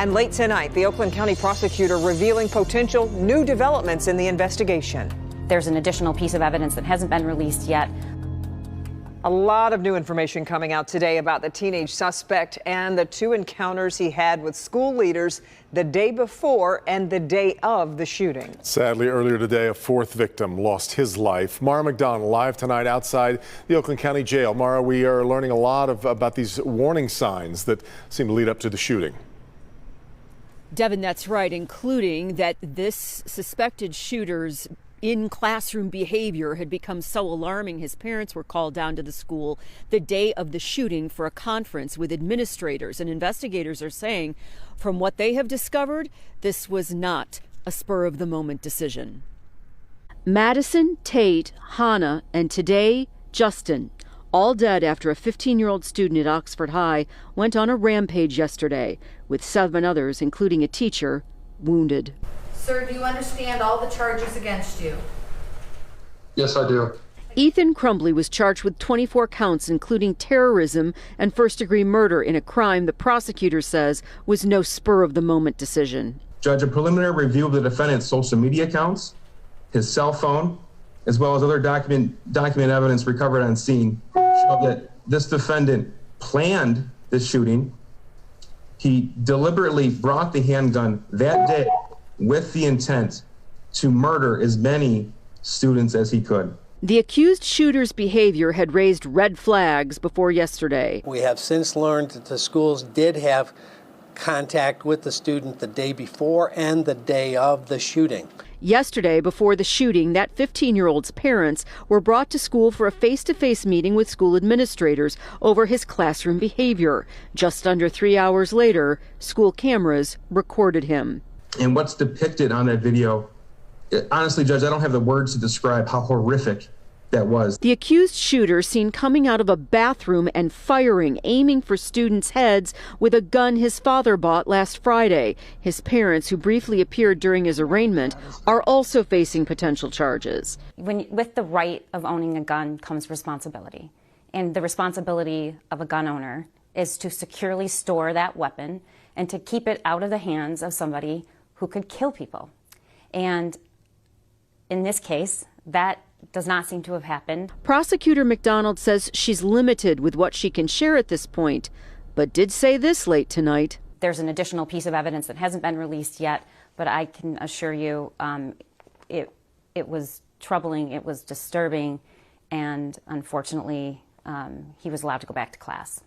And late tonight, the Oakland County prosecutor revealing potential new developments in the investigation. There's an additional piece of evidence that hasn't been released yet. A lot of new information coming out today about the teenage suspect and the two encounters he had with school leaders the day before and the day of the shooting. Sadly, earlier today, a fourth victim lost his life. Mara McDonald live tonight outside the Oakland County Jail. Mara, we are learning a lot about these warning signs that seem to lead up to the shooting. Devin, that's right, including that this suspected shooter's in-classroom behavior had become so alarming, his parents were called down to the school the day of the shooting for a conference with administrators. And investigators are saying, from what they have discovered, this was not a spur-of-the-moment decision. Madison, Tate, Hannah, and today, Justin, all dead after a 15-year-old student at Oxford High went on a rampage yesterday, with 7 others, including a teacher, wounded. Sir, do you understand all the charges against you? Yes, I do. Ethan Crumbley was charged with 24 counts, including terrorism and first-degree murder in a crime the prosecutor says was no spur-of-the-moment decision. Judge, a preliminary review of the defendant's social media accounts, his cell phone, as well as other document evidence recovered on scene show that this defendant planned this shooting. He deliberately brought the handgun that day with the intent to murder as many students as he could. The accused shooter's behavior had raised red flags before yesterday. We have since learned that the schools did have contact with the student the day before and the day of the shooting. Yesterday, before the shooting, that 15-year-old's parents were brought to school for a face-to-face meeting with school administrators over his classroom behavior. Just under 3 hours later, school cameras recorded him. And what's depicted on that video, honestly, Judge, I don't have the words to describe how horrific that was. The accused shooter seen coming out of a bathroom and firing, aiming for students' heads with a gun his father bought last Friday. His parents, who briefly appeared during his arraignment, are also facing potential charges. With the right of owning a gun comes responsibility. And the responsibility of a gun owner is to securely store that weapon and to keep it out of the hands of somebody who could kill people. And in this case, that does not seem to have happened. Prosecutor McDonald says she's limited with what she can share at this point, but did say this late tonight. There's an additional piece of evidence that hasn't been released yet, but I can assure you it was troubling, it was disturbing, and unfortunately, he was allowed to go back to class.